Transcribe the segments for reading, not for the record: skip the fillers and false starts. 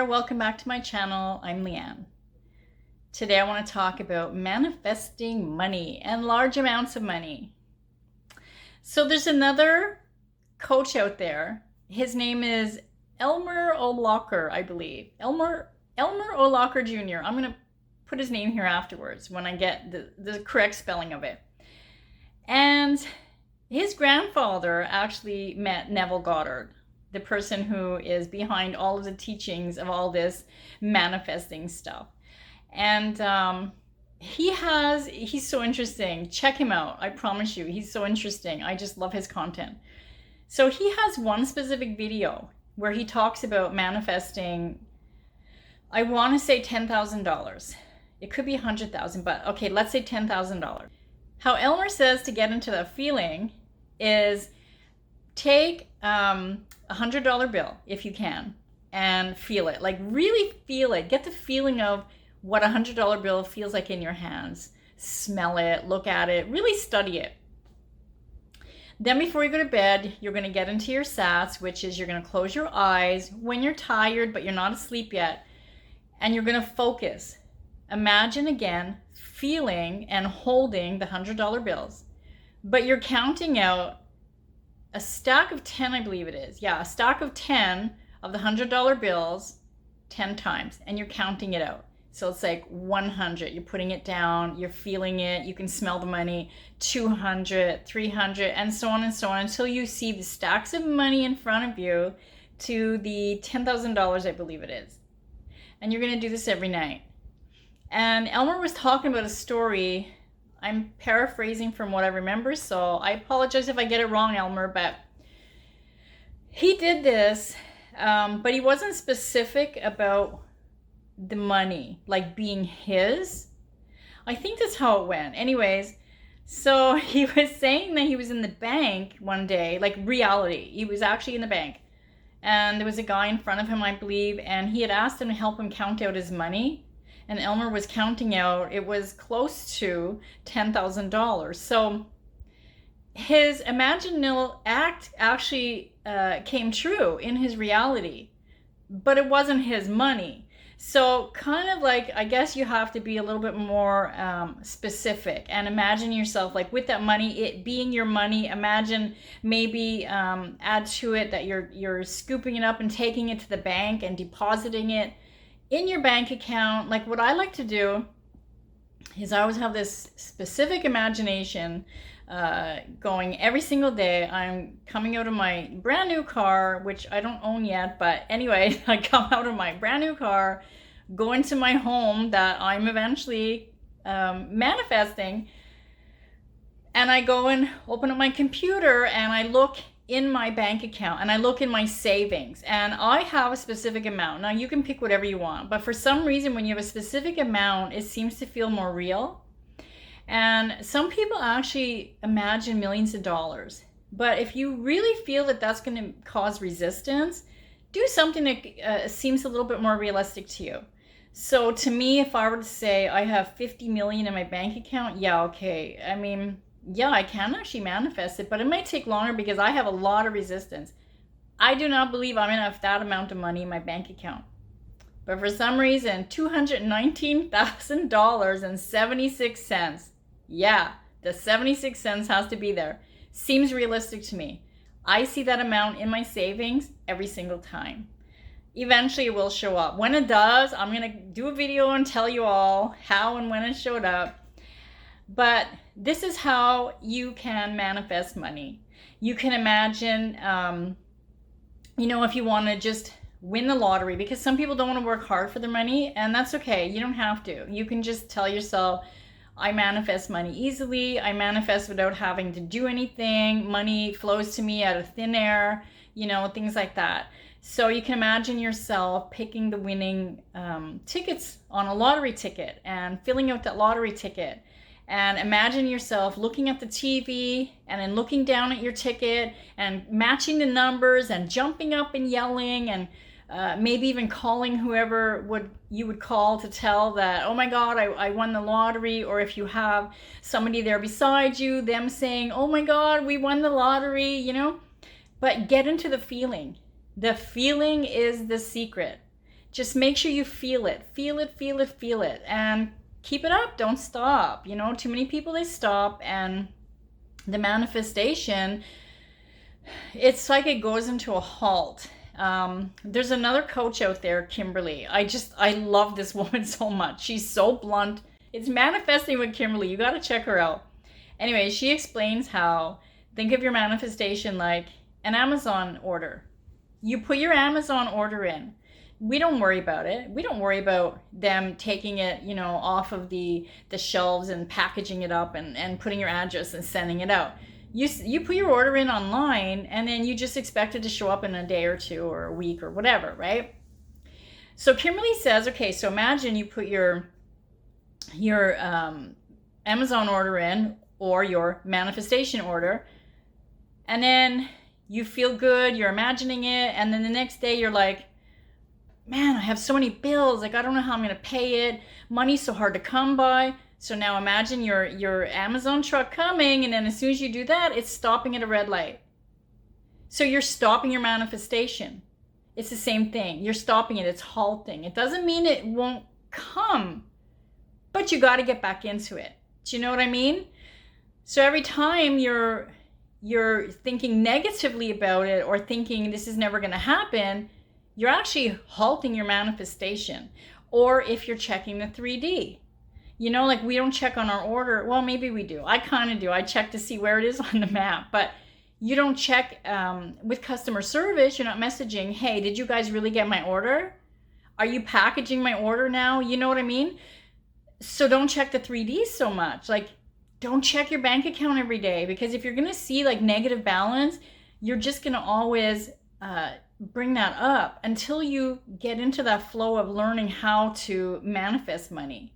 welcome back to my channel. I'm Leanne. Today I want to talk about manifesting money and large amounts of money. So there's another coach out there. His name is Elmer O'Locker, I believe. Elmer O'Locker Jr. I'm going to put his name here afterwards when I get the correct spelling of it. And his grandfather actually met Neville Goddard, the person who is behind all of the teachings of all this manifesting stuff. And he's so interesting. Check him out. I promise you, he's so interesting. I just love his content. So he has one specific video where he talks about manifesting, I want to say $10,000. It could be $100,000, but okay, let's say $10,000. How Elmer says to get into that feeling is take $100 bill if you can and feel it, like really feel it. Get the feeling of what a $100 bill feels like in your hands. Smell it, look at it, really study it. Then before you go to bed, you're going to get into your sats, which is you're going to close your eyes when you're tired but you're not asleep yet, and you're going to focus. Imagine again feeling and holding the $100 bills, but you're counting out a stack of 10, I believe it is. Yeah, a stack of 10 of the $100 bills 10 times, and you're counting it out. So it's like 100, you're putting it down, you're feeling it, you can smell the money, 200, 300, and so on until you see the stacks of money in front of you to the $10,000, I believe it is. And you're going to do this every night. And Elmer was talking about a story. I'm paraphrasing from what I remember, so I apologize if I get it wrong, Elmer, but he did this, but he wasn't specific about the money, like being his. I think that's how it went. Anyways, so he was saying that he was in the bank one day, like reality. He was actually in the bank, and there was a guy in front of him, I believe, and he had asked him to help him count out his money. And Elmer was counting out, it was close to $10,000. So his imaginal act actually came true in his reality, but it wasn't his money. So kind of like, I guess you have to be a little bit more specific and imagine yourself like with that money, it being your money. Imagine maybe add to it that you're scooping it up and taking it to the bank and depositing it in your bank account. Like what I like to do is I always have this specific imagination going every single day. I'm coming out of my brand new car, which I don't own yet, but anyway, I come out of my brand new car, go into my home that I'm eventually manifesting, and I go and open up my computer and I look in my bank account and I look in my savings and I have a specific amount. Now you can pick whatever you want, but for some reason when you have a specific amount, it seems to feel more real. And some people actually imagine millions of dollars, but if you really feel that that's going to cause resistance, do something that seems a little bit more realistic to you. So to me, if I were to say I have 50 million in my bank account, yeah, okay. I mean, yeah, I can actually manifest it, but it might take longer because I have a lot of resistance. I do not believe I'm going to have that amount of money in my bank account. But for some reason, $219,000.76. Yeah, the 76 cents has to be there. Seems realistic to me. I see that amount in my savings every single time. Eventually it will show up. When it does, I'm going to do a video and tell you all how and when it showed up. But this is how you can manifest money. You can imagine, if you want to just win the lottery, because some people don't want to work hard for their money, and that's okay. You don't have to. You can just tell yourself, I manifest money easily. I manifest without having to do anything. Money flows to me out of thin air, things like that. So you can imagine yourself picking the winning tickets on a lottery ticket and filling out that lottery ticket. And imagine yourself looking at the TV and then looking down at your ticket and matching the numbers and jumping up and yelling and maybe even calling whoever you would call to tell that, oh my God, I won the lottery. Or if you have somebody there beside you, them saying, oh my God, we won the lottery, But get into the feeling. The feeling is the secret. Just make sure you feel it, feel it, feel it, feel it, and keep it up. Don't stop. You know, too many people, they stop, and the manifestation, it's like it goes into a halt. There's another coach out there, Kimberly. I love this woman so much. She's so blunt. It's Manifesting with Kimberly. You got to check her out. Anyway, she explains how, think of your manifestation like an Amazon order. You put your Amazon order in. We don't worry about it. We don't worry about them taking it, you know, off of the shelves and packaging it up and putting your address and sending it out. You put your order in online, and then you just expect it to show up in a day or two or a week or whatever, right? So Kimberly says, okay, so imagine you put your Amazon order in, or your manifestation order, and then you feel good, you're imagining it, and then the next day you're like, man, I have so many bills, like I don't know how I'm gonna pay it, money's so hard to come by. So now imagine your Amazon truck coming, and then as soon as you do that, it's stopping at a red light. So you're stopping your manifestation. It's the same thing. You're stopping it. It's halting. It doesn't mean it won't come, but you got to get back into it. Do you know what I mean? So every time you're thinking negatively about it, or thinking this is never going to happen, you're actually halting your manifestation. Or if you're checking the 3D, you know, like we don't check on our order. Well, maybe we do. I kind of do. I check to see where it is on the map, but you don't check with customer service. You're not messaging, hey, did you guys really get my order? Are you packaging my order now? You know what I mean? So don't check the 3D so much. Like, don't check your bank account every day, because if you're going to see like negative balance, you're just going to always bring that up until you get into that flow of learning how to manifest money.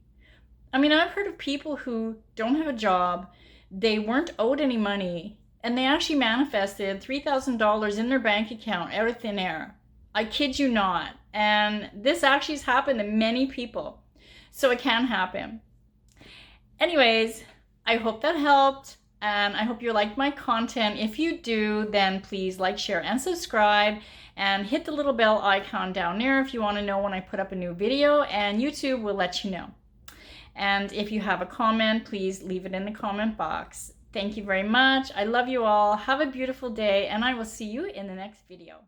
I mean, I've heard of people who don't have a job, they weren't owed any money, and they actually manifested $3,000 in their bank account out of thin air. I kid you not. And this actually has happened to many people. So it can happen. Anyways, I hope that helped, and I hope you liked my content. If you do, then please like, share, and subscribe, and hit the little bell icon down there if you want to know when I put up a new video, and YouTube will let you know. And if you have a comment, please leave it in the comment box. Thank you very much. I love you all. Have a beautiful day, and I will see you in the next video.